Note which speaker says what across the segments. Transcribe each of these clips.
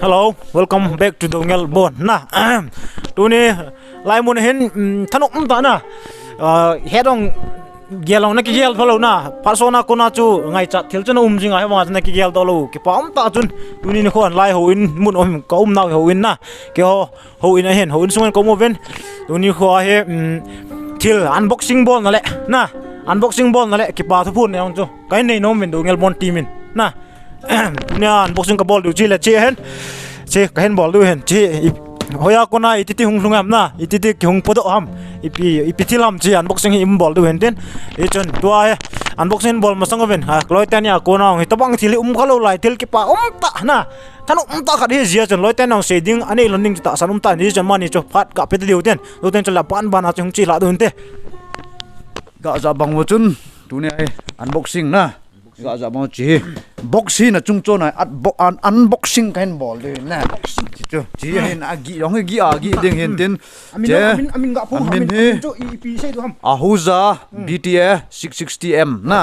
Speaker 1: Hello, welcome back to Dongel Bon. Na, tu ni lai mun hen thanok ta na. Hedong gelong na ki gel follow na. Persona ko na chu ngai chat thil chen jinga he ma na ki gel to lo. Ki pam ta chun tu ni khon lai ho in mun ko na ho in na. Ki ho in hen ho in sungan ko mo ven. Tu ni kho he thil unboxing bon na le. Na, unboxing bon na le ki pa thu phun ne ong chu. Kai nei nom min Dongel Bon team in. Na. Nha boxing ka ball du chi la che hen che ka hen ball du hen che hoya ko na ititi hung lungam na ititi hung podo ham ipi thilam chi unboxing im ball du hen ten e chon tua he unboxing ball ma sang ven ha loi tan ya ko na to bang thili khalo lai tel ki pa ta na thanu ta kha he zia chon loi tan nang shading ani learning ta sanum ta ni chon mani cho phat ka pe diu ten do ten chon la ban ban a chung chi la du hen te
Speaker 2: ga za bang wo chun tu ne unboxing na ga za bang chi boxing na chung cho na unboxing kain ball de na chu chi hin agi yong agi ding hin tin
Speaker 1: je amin ga pu amin cho ep sei du ham
Speaker 2: ahuza bta 660m na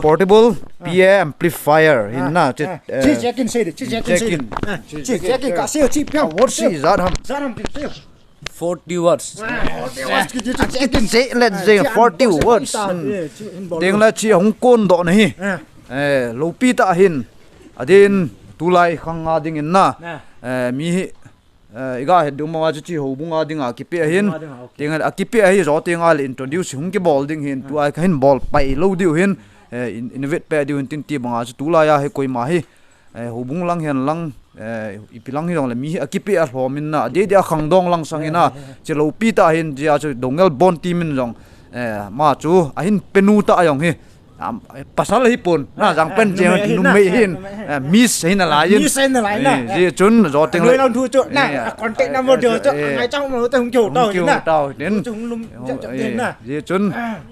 Speaker 2: portable pa amplifier hin na
Speaker 1: chi check in sei de chi check in ka sei chi pya
Speaker 2: what see za ham
Speaker 3: 40 watts.
Speaker 2: 40 watts. Let's say 40 watts. Tiếng là chỉ hong côn độ này. Lâu pi ta hin. Adin tulai khang nga ding in na. Mi iga he dum ma chi ho bunga ding a kipe hin. Tiếng a kipe hi zo tiếng a introduce hung ki ball ding hin tu ai hin ball pai lo diu hin. Innovate pe diu hin tin ti banga tulai a he koi ma hi. Ho bung lang hian lang ipilang hi dong la mi akipi a hlomin na de de khang dong lang sangina chelo pi ta hin ja chu Dongel Bon team in jong ma chu a hin penu ta ayong hi pasal hi pun na jang pen je nu me hin miss hin la yin
Speaker 1: miss hin la na
Speaker 2: ji chun zo teng
Speaker 1: le long thu chu na contact number jo chu ngai trong ma ta hung chu tao
Speaker 2: đến ji chun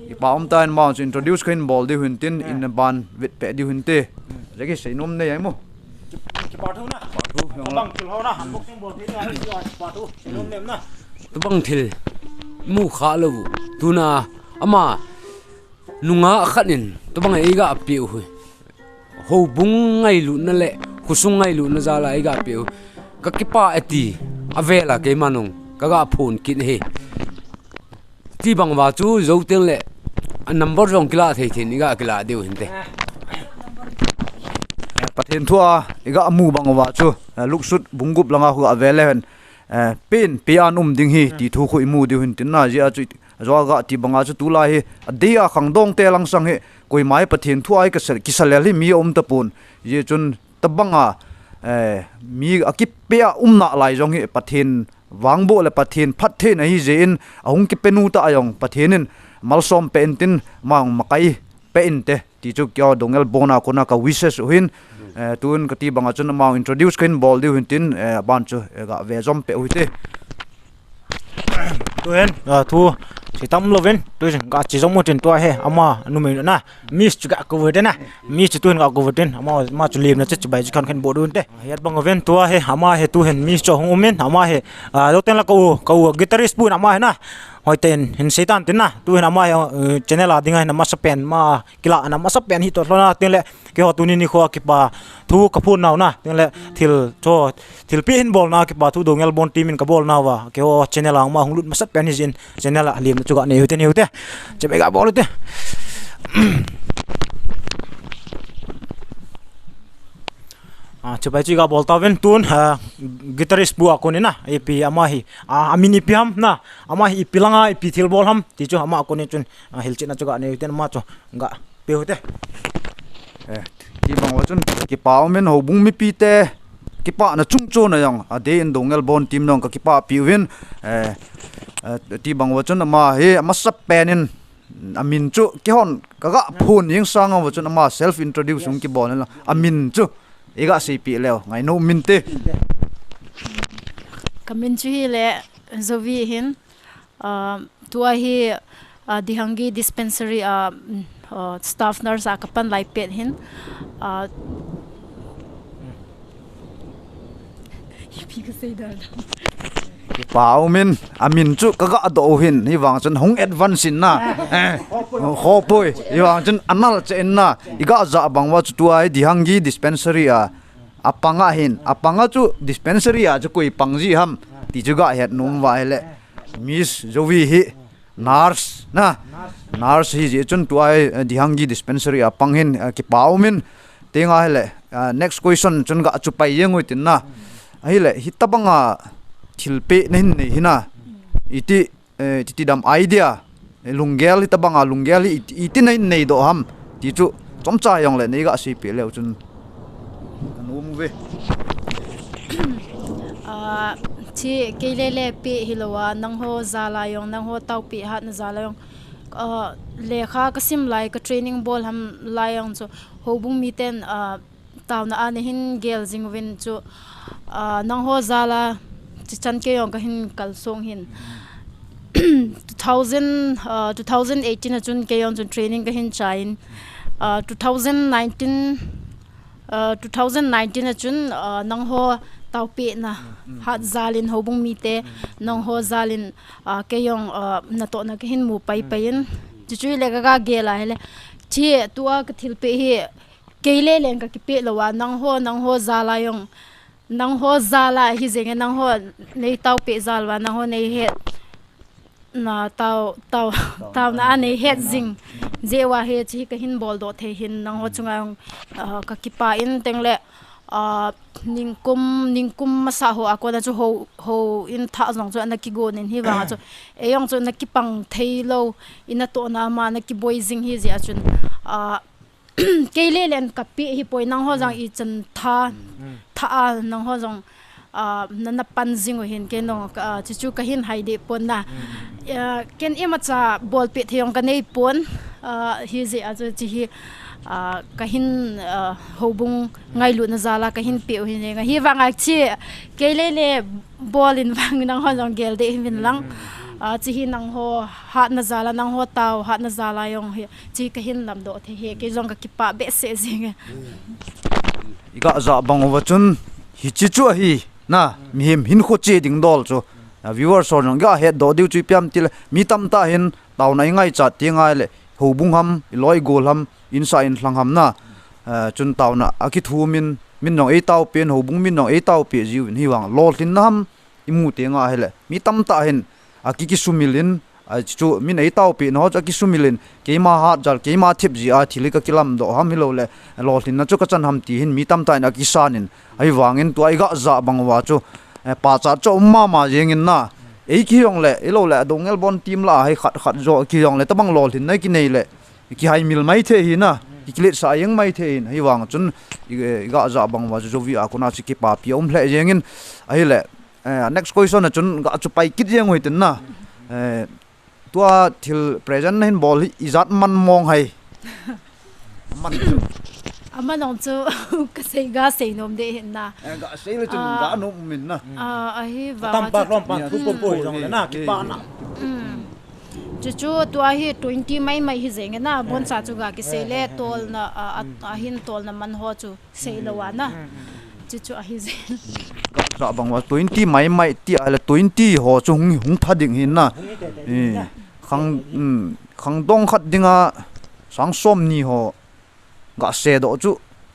Speaker 2: i pa om ta ma introduce khin ball di hun tin in ban vit pe di hun te je ki sei nom ne ai mo
Speaker 1: Partu na, bang thil ho na, unboxing ball thil na, partu, nom nem na.
Speaker 3: Tu bang thil mu kha lo tu na ama nunga khanin tu bang ei ga piu hui ho bung ngai lu na le khusung ngai lu na za la ei ga piu ka kipa ati avela ke manung ka ga phone kin he ti bang wa chu zo teng le number rong kila thei thin ga kila deu hin te
Speaker 2: pathen thua iga amu bangwa chu luksut bungup langa hu avelen pin pian ding hi ti thu khu imu di hun tin na ji a chu zoga ti banga chu tula hi adia khangdong te lang sang he koi mai pathen thua ai ka ser kisalel hi mi om ta pun ye chun tabanga mi akip pe na lai jong hi pathen wangbo le pathen phat the na hi jein ahung ki penu ta ayong pathenin malsom pentin mang makai pein te ti chu kyo Dongel Bona kona ka wishes hin tun ka ti banga chun ma introduce kain ball di hin tin ban chu ga ve zom pe uite
Speaker 1: Tu hen thu si tam loven tu ga chi zong mo tin to he ama nu me na miss chu ga ko ve na miss chu tun ga ko ve tin ama ma chu lim na che bai khan khan bo dun te yat bang ven to he ama he tu hen miss cho hong men ama he do ten la ko guitarist pu ama he na hoi ten hin setan tin na tu hen ama channel a dinga na ma sapen ma kila na ma sapen hi to na tin le ke ho tu ni kho ki pa thu ka phun naw na tin le thil pi hin bol na ki pa thu Dongel Bon team in ka bol na wa ke ho channel ang ma hung lut ma sapen hi jin channel a lim chu ga ne hu te che be ga bol te coba juga bol tawen tun guitarist bu aku ni na ipi ama hi amin ipi ham na ama hi ipi langa ipi thil bol ham ti chu ama aku ni chun hilchin na chuga ne ten ma chu nga pe hote
Speaker 2: ki bang wa chun ki paw men ho bung mi pi te ki pa na chung chu na yang ade in Dongel Bon team nong ka ki pa pi win ti bang wa chun ama he ama sap penin amin chu ki hon ka ga phun yeng sang wa chun ama self introduce ki bol na amin chu iga CP leo ngai no minte
Speaker 4: kamin chu hi le zovi hin tua hi dihangi dispensary staff nurse akapan lai pet hin yipi ka sei dar
Speaker 2: pau min amin chu kaga do hin hi wang chen hong advance in na ho poi hi wang chen anal chen na iga za bangwa chu tuai dihangi dispensary apanga hin apanga chu dispensary a chu koi pangji ham ti chuga het num wa hele Miss Zovi hi nurse na nurse hi je chun tuai dihangi dispensary apang hin ki paumin tenga hele next question chun ga chu pai yengoi tin na hele hitabanga thilpe nin nei hina iti dam idea lungel hitabanga lungel iti nei do ham ti chu chomcha yong le nei ga si pe le chun anu mu ve
Speaker 4: chi kelele pe hilowa nang ho zala yong nang ho tau pi hat na zala yong lekha kasim lai ka training ball ham layong chu hobung miten taw na an hin gel jingwin chu nang ho zala chi chan ke yong ka hin kalsong hin 2018 chun ke yong chun training ka hin chain 2019 chun nang ho tau pe na hat zalin hobung mi te nong ho zalin ke yong na to na ke hin mu pai pain chu chu le ga gela hele chi tua ka thil pe hi keile len ka ki pe lowa nang ho zala yong nang ho zala hi zeng nang ho nei tau pe zalwa nang ho nei he na tau na nei het zing jewa he chi ka hin bol do the hin nang ho chunga ka ki pa in tengle ningkum masa ho akona chu ho in tha jong chu anaki go nen hi wa chu eyong chu naki pang theilo ina to na ma naki boizing hi zia chun keile len kapi hi poi nang ho jang i chan tha nang ho jong nana panjing ho hin ke no chu ka hin haide pon na ken emacha bol pe theyong ka nei pon hi zia chu chi hi kahin hobung ngai lu na zala kahin pe hi nga hi wanga chi keile le ball in wang nang ho jong gel de hin lang chi hi nang ho hat na zala nang ho taw hat na zala yong hi chi kahin lam do the he ke jong ka kipa be se zing
Speaker 2: iga za bang wa chun hi chi chu hi na mi him hin kho che ding dol chu viewers or nang ga head do diu chu piam til mi tam ta hin taw nai ngai cha ti ngai le hobung ham loi gol ham insa in hlang ham na chun taw na aki thu min nong e taw pen hobung min nong e taw pe jiu hi wang lol tin nam imu te nga hele mi tam ta hin aki ki sumilin chu min e taw pe no aki sumilin keima ha jar keima thip ji a thili ka kilam do ham hilo le lol tin na chu ka chan ham ti hin mi tam ta na ki sanin ai wangin tu ai ga za bang wa chu pa cha cho ma jengin na ei ki yong le elo le dongel bon team la hai khat zo ki yong le tabang lol tin nai ki nei le ki hai mil mai the hi na ki le sa yang mai the in hi wang chun ga za bang wa zo vi a kuna chi ki pa pi om hle jengin ai le next question chun ga chu pai kit jeng hoi tin na tua thil present hin bol izat man mong hai man
Speaker 4: ama nong chu ka sei ga sei nom de hin na
Speaker 2: ga sei le chun ga no min na
Speaker 4: a hi wa
Speaker 1: tam pa rom pa thu po jong le na ki pa na
Speaker 4: chu tua hi 20 mai hi zeng na bon sa chu ga ki sei le tol na a hin tol na man ho chu sei lo wa na chu a hi zeng
Speaker 2: ra bang wa 20 mai ti ala 20 ho chu hung phading hin na khang dong khat dinga sang som ni ho ga se do chu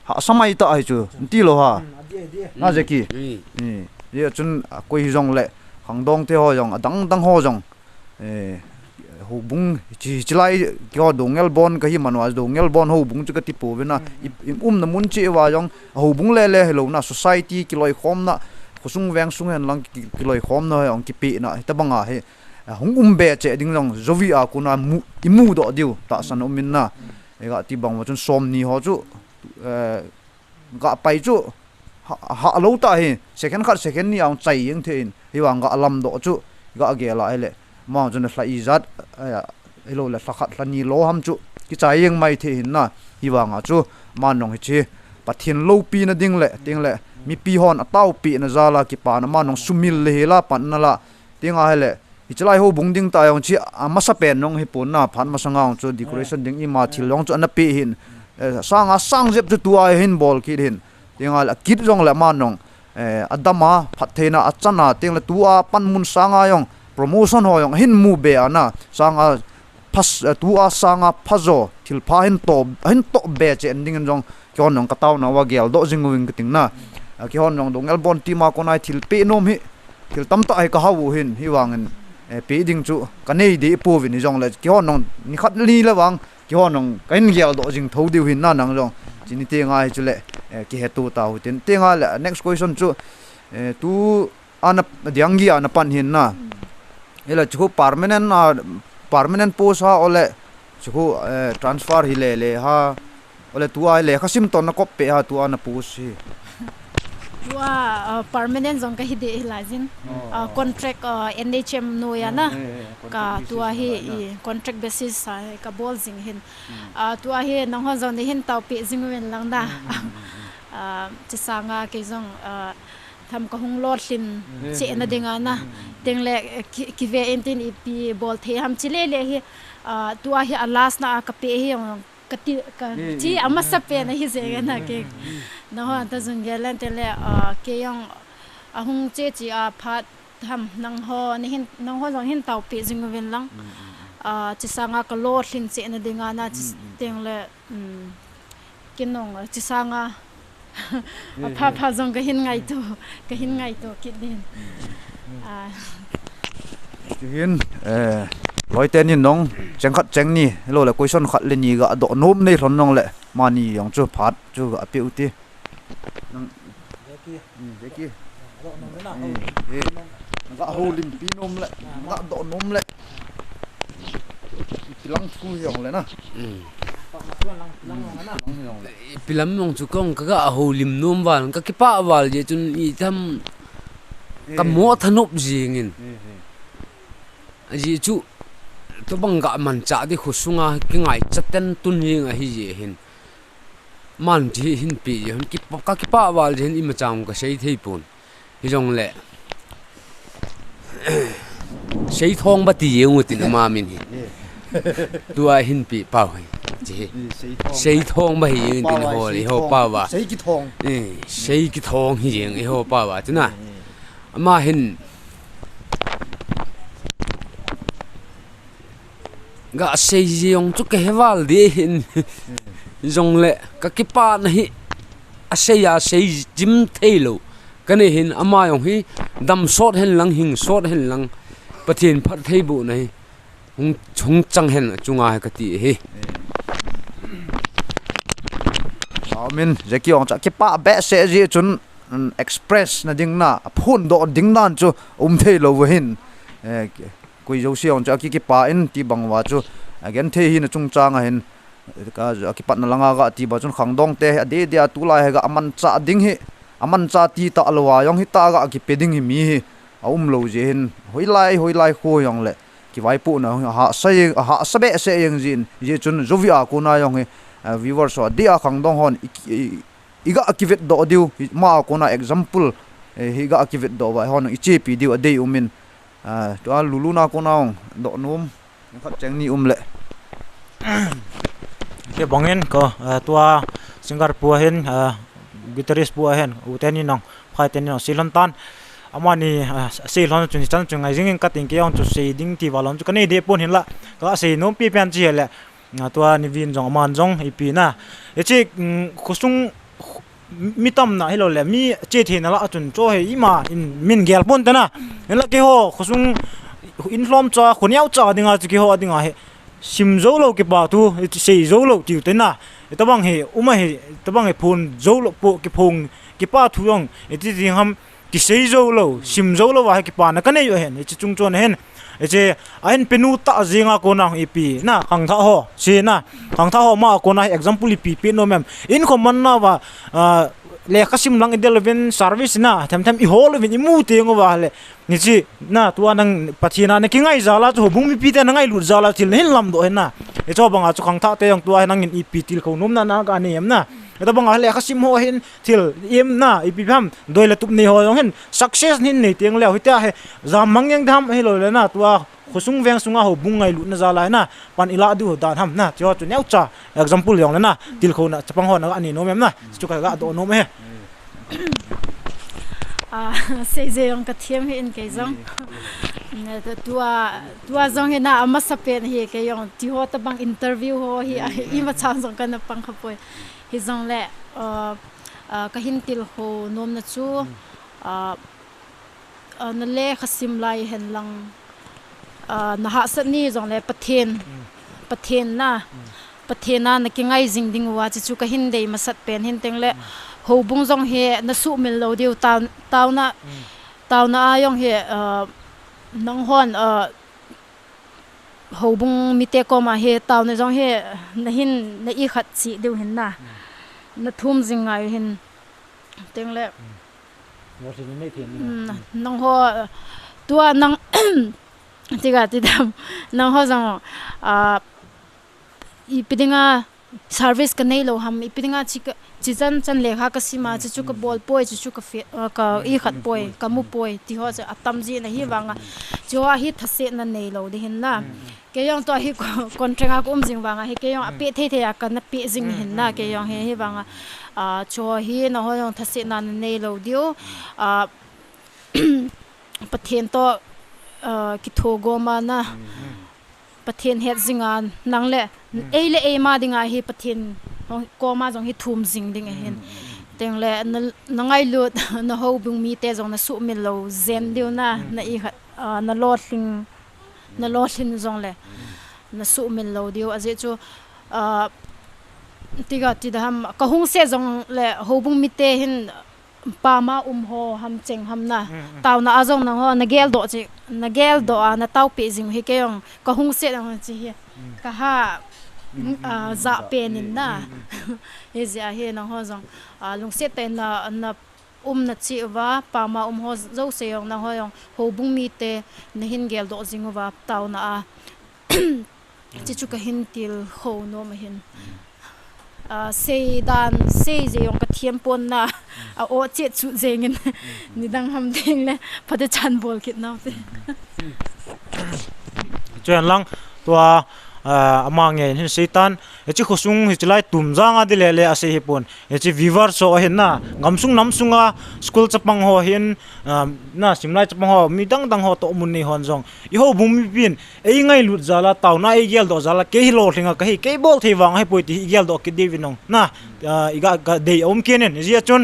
Speaker 2: ha samai ta ai chu ti lo ha na je ki ye chun koi jong le khang dong te ho jong dang ho jong ho bung chi lai kyo dongel bon ka hi manwa dongel bon ho bung chu ka ti po na na mun chi wa jong ho bung le hello na society ki loi khom na khusung weng sung hen lang ki loi khom na ong ki pi na ta banga he hung be che ding jong zovi a kuna imu do diu ta san min na ega ti bang wa chun som ni ho chu ga pai chu ha lo ta hi second ni ang chai yeng thein hi wang ga alam do chu ga ge la hele ma chun la izat elo la khat la ni lo ham chu ki chai yeng mai thein na hi wang a chu ma nong hi chi pathin lo pi na ding le mi pi hon ataw pi na zala ki pa na ma nong sumil le la pan na la tinga hele ichlai ho bungding ta yong chi amasa pen nong hi pon na phan masangaung chu decoration ding i ma thilong chu anapi hin sanga sang jep chu tua hin bol ki hin tingal kit jong la ma nong adama phathena achana tingla tua panmun sanga yong promotion ho yong hin mu be ana sanga phas tua sanga phazo thilpha hin to be che ending jong kyon nong kataw na wa gel do jingwing ting na ki hon nong dongel bon ti ma ko nai thil pe nom hi thil tam ta ai ka hawu hin hi wangin pe ding chu ka nei de pu vin jong le ki hon nong ni khat li la wang ki hon nong kain gial do jing tho diu hin na nang jong chini te ngai chu le ki hetu ta hu tin te nga le next question chu tu ana diangi ana pan hin na ela chu permanent post ha ole chu transfer hi le ha ole tua le khasim ton na kop pe ha tua na post hi
Speaker 4: tua permanent zong ka hi de lazin contract NHM no ya na ka tua hi contract basis ka bol jing hin tua hi nang ho zong ni hin tau pe jing wen lang da chi sanga ke zong tham ka hung lot lin che na dinga na teng le ki ve entin ip bol the ham chile le hi tua hi alas na ka pe hi ka chi ama sa pe na hi se na ke na ho ta zung gelan te le ke yang ahung che chi a phat tham nang ho ni hin nang ho jong hin tau pe jing wen lang chi sanga ka lot lin che na dinga na teng le kinong chi sanga pa zong ka hin ngai to kit din
Speaker 2: hin loi ten ni nong cheng khat cheng ni lo le question khat le ni ga do nom nei ron nong le mani yong chu phat chu ga pe uti nang deki do nom na ga ho lim pi nom le ga do nom le lang thu yong le na
Speaker 3: pilam mong chu kong ka ho lim nom wal ka ki pa wal je chun I tham ka mo thanop jingin ji chu to banga man cha di khusunga ki ngai chaten tun ring a hi je hin man ji hin pi hin ki pa wal je hin I ma cham ka sei thei pun hi jong le sei thong ba ti yeng tin ma min hi tua hin pi pa hi sei thong ba hi yeng tin ho li ho pa wa sei ki thong hi yeng I ho pa wa chuna ama hin ga sei yong chu ke hewal de hin jong le ka ki pa na hi a sei jim thailo kane hin ama yong hi dam shot hen lang hing shot hen lang pathin phat thei bu nei hung chung chang hen chunga ka ti hi
Speaker 2: min zeki ong cha ki pa be se ji chun express na ding na phun do ding dan chu thei lo hin koi jo si ong cha ki pa in ti bangwa chu again thei hi na chung chang a hin ka ki pat na langa ga ti ba chun khang dong te ade dia tu lai ga aman cha ding hi aman cha ti ta alwa yong hi ta ga ki peding hi mi hi lo je hin hoi lai kho yong le ki vai pu na ha sabe se yeng jin je chun zovia ko na yong hi viewers so dia khang dong hon iga akivet do diu ma ko na example higa akivet do ba hon ichi pi diu ade umin to luluna ko na do nom khat cheng ni le
Speaker 1: ke bongen ko tua singer pu hen guitarist pu hen uten ni nong phai ten ni silantan amani silon chun chan chung ai jing ka ting ke on chu sei ding ti walon chu kane de pon hin la ka sei nom pi pian chi le tua ni vin jong man jong ipi na echi khusung mitam na hilo le mi che the na la chun cho he ima in min gel pon ta na la ke ho khusung in hlom cha khuniau cha dinga chi ke ho dinga he sim zo lo ke ba tu sei zo lo ti te na tabang he uma he tabang he phun zo lo po ke phung ke pa thu yong eti ding ham ki sei zo lo sim zo lo wa ke pa na ka nei yo hen chi chung chon hen eche ain penu ta zinga ko na ipi na khang tha ho si na khang tha ho ma ko na example ipi pe no mem in ko man na wa le khasim lang ideleven service na tham I hol vin imu te ngo wa le ni chi na tua nang pathina na ki ngai zala chu bung mi pi te na ngai lut zala thil hin lam do hen na e cho banga chu khang tha te yang tua nang in ipi til ko num na ka ni em na eta banga le khasim ho hin thil em na ipi pham doile tup ni ho yong hen success nin nei teng le hita he zam mangyang dham he lo le na tua khusung veng sunga ho bungai lut na zala na pan ila du dan ham na cho chu nyau cha example yong le na til ko na chapang ho na ani no mem na chu ka ga do no me
Speaker 4: sei je yong ka thiam hi in ke jong na tua jong he na ama sapen hi ke yong ti ho ta bang interview ho hi I ma chan jong ka na pang khapoi hi jong le ka hin til ho nom na chu na le khasim lai hen lang na ha sat ni jong le pathen na na ki ngai jing ding wa chu ka hin dei masat pen hin teng le ho bung jong he na su mil lo diu taw na ayong he nang hon ho bung mi te ko ma he taw na jong he na hin na I khat chi diu hin na thum jing ngai hin teng le nang ho tua nang tiga tidam nang ho jong ipidinga service ka nei lo ham ipidinga chi chan lekha ka sima chu ka bol poi chu ka fe ka I khat poi ka mu poi ti ho cha atam ji na hi wanga jowa hi thase na nei lo de hin na ke yong to hi contract ka jing wanga hi ke yong ape the ya ka na pe jing hin na ke yong he wanga cho hi na ho yong thase na nei lo dio pathen to ki thogo ma na pathen het zingan nang le e ma dinga hi pathen ko ma jong hi thum jing ding hen teng le na ngai lut na ho bung mi te jong na su mi lo zen diu na I khat na lo thin jong le na su mi lo diu aje chu tiga tidam ka hung se jong le ho bung mi te hin pa ma ho ham cheng ham na taw na azong na ho na gel do na taw pe jing he ke yong ka hung se na chi hi ka ha za penin na he zia he na ho jong lung se te na na chi wa pa ma ho zo se yong na ho yong ho bung mi te na hin gel do jing wa taw na chi chu ka hin til ho no ma hin se je yong ka thiam pon na o che chu jengin ni dang ham ding le phade chan bol kit naw te
Speaker 1: chen lang tua amang nge hin seitan echi khosung hi chlai tum janga dile le ase hi pon echi vivar so hin na ngamsung namsunga school chapang ho hin na simlai chapang ho mi dang ho to mun ni hon jong I ho bumi pin e ngai lut zala taw na e gel do zala ke hi lo thinga ka hi ke bol thei wang hai poi ti gel do ke devinong na iga ga dei om kenen zia chon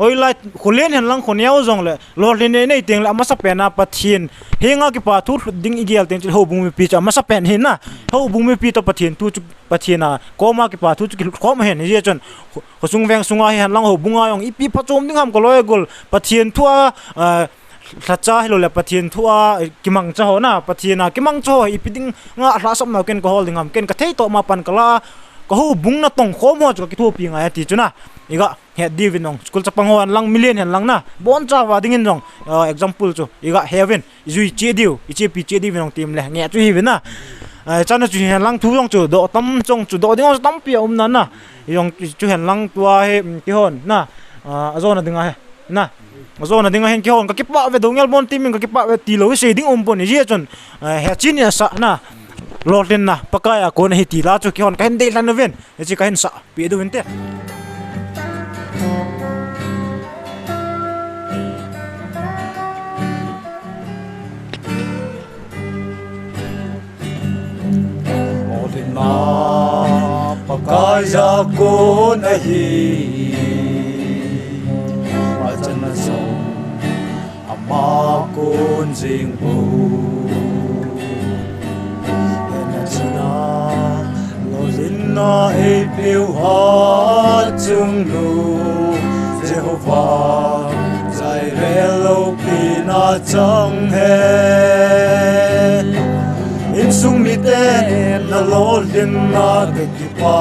Speaker 1: oi lai khulen hen lang khoniao jong le lor le nei teng la masa pena pathin henga ki pa thu ding igel teng ho bumi pi cha masa pen hin na ho bumi pi to pathin tu pathina koma ki pa thu ki khom hen ye chon khosung veng sunga hi han lang ho bunga yong ipi phachom ding ham ko loi gol pathin thua thacha hilo le pathin thua kimang cha ho na pathina kimang cho ipiding nga hla sam na ken ko holding ham ken ka thei to ma pan kala ko ho bung na tong khomo cha ki thu pi nga ti chuna iga he divinong school chapang ho lang million hen lang na bon cha wa dingin jong example chu iga heaven izui che diu iche pi che divinong tim le nge chu hi na chana chu hen lang thu jong chu do tam chong chu do ding tam pi na na yong chu hen lang tua he ki hon na azona dinga he na azona dinga hen ki hon ka ki pa ve dongel bon timing ka ki pa ve ti lo se ding om pon ni je chon he chin ya sa na lorten na pakaya ko na hi ti la chu ki hon ka hen dei lan no ven chi ka hen sa pi do ven te
Speaker 2: Pakaya ko na hi Majan na song Ama kun jing po Yana chana Lolin na e piu ha chung lu Jehovah Zai re lo pina chang he in sung mi te na lolin na ke ki pa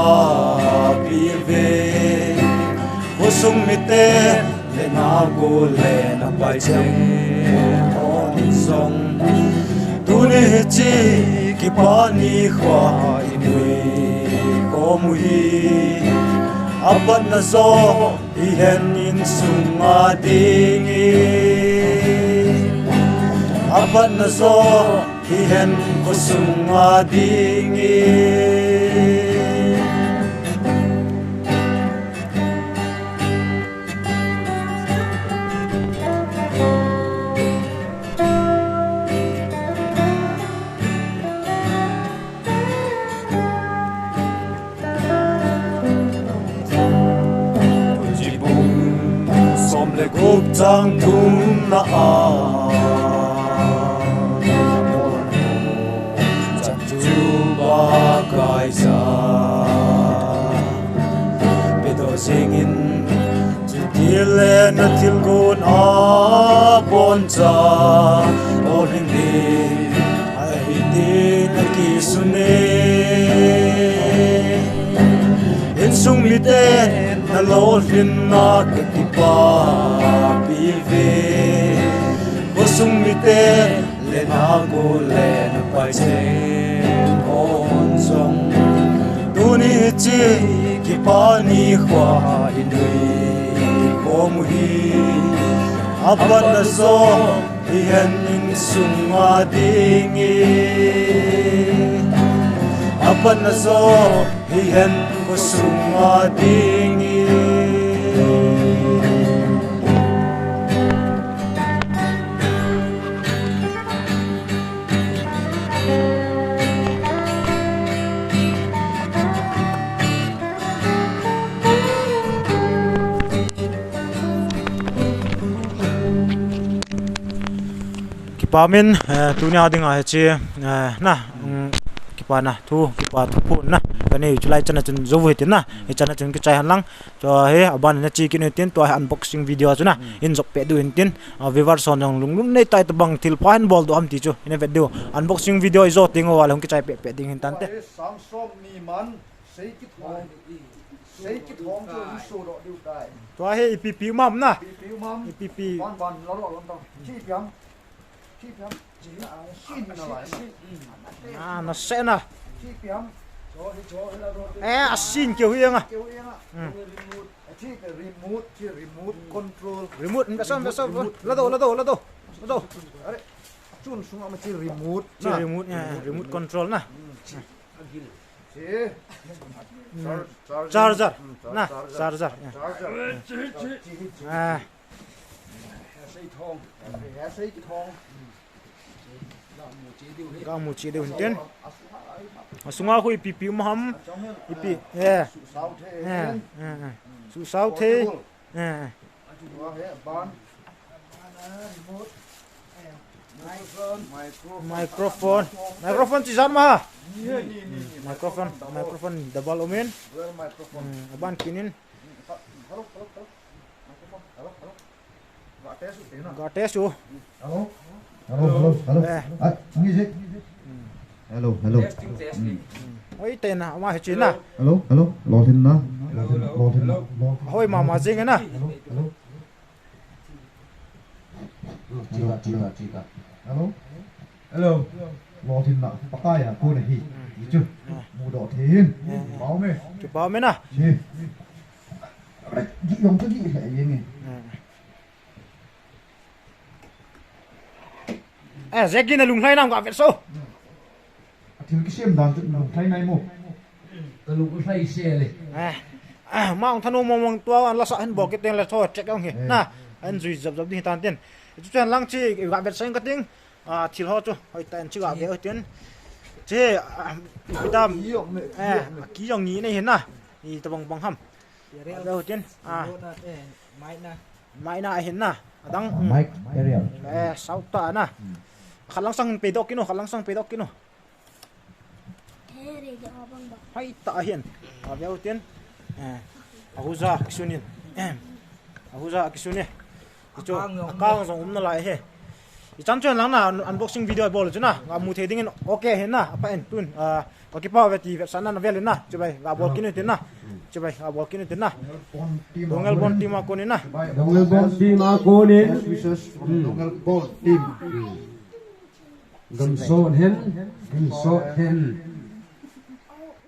Speaker 2: pi ve ho sung mi te le na go le na pai cheng on song tu ne chi ki pa ni khwa i mui ko mu hi apat na zo i hen in sung ma ding apat na zo hi hen ko sunga dingi Puji bung
Speaker 1: sang thum na a chan chu ba kai sa pe do singin chu le na til gon a bon cha ol hindi ai ti na ki sune in sung mi te na lo hin na ka ki pa pi ve wo sung mi te le na go le na pai se on song tu ni chi ki pa ni khwa in hui ko mu hi apan na so hian in sung a ding e apan na so hian ko sung a ding e kipamin tunia dinga hechi na kipa na thu kipa thu pu na kani chulai chana chun zo hui tin na he chana chun ki chai han lang cho he aban na chi kin tin to unboxing video chu na in jok pe du in tin viewer son jong lung lung nei tai to bang til pan bol do am ti chu in video unboxing video izo tingo wal hong ki chai pe ding hin tan te
Speaker 2: sang som mi man sei ki thong chu su ro diu dai
Speaker 1: to he ipp mam na
Speaker 2: piu mam
Speaker 1: ipp
Speaker 2: ban lo ro lo tong chi piam chỉ là xin nó lại
Speaker 1: nó sẽ na
Speaker 2: chi piam cho
Speaker 1: xin kiểu hiên à
Speaker 2: chi cái remote control
Speaker 1: remote nó xong là đâu
Speaker 2: chun xuống mà chi remote
Speaker 1: nha remote control na
Speaker 2: chi
Speaker 1: charger na charger
Speaker 2: xây thong
Speaker 1: ga mu chi de hunten asunga khoi pp maham pp su sau the microphone chi jam ma microphone double omen ban kinin gate su
Speaker 5: hello
Speaker 1: oi tên na ma he chin na
Speaker 5: hello lo tin na
Speaker 1: hoi ma jing na
Speaker 5: hello lo tin na pakai ya ko ne hi chu mu do thin bao me
Speaker 1: chu bao me na
Speaker 5: chi gi yong gi he yeng
Speaker 1: zegin lung hai nam ga vet so
Speaker 5: thiếu cái xem đàn tự động thay này một
Speaker 3: tao lúc thấy xe này
Speaker 1: mang thanu mong tua la sa han bo ke teng la tho check ang he na an zui zap di tan ten chu chen lang chi ga vet sang ka ting thil ho chu hoi tan chi ga ve ten che dam ki yong ni nei hen na ni ta bang ham ve ho ten mai na hen na dang
Speaker 5: mic area
Speaker 1: sau ta na khalang sang pe dok kino hai ta hiền béo tiên ahuza kisunin cho kang zong na lại he chan chen lang na unboxing video bol chuna ga mu the ding okay he na pa en tun ka ki pa veti ve sana na vel na chubai ga bol kin tin na dongal bon team ko ni na
Speaker 5: dongal bon team
Speaker 3: gam so hen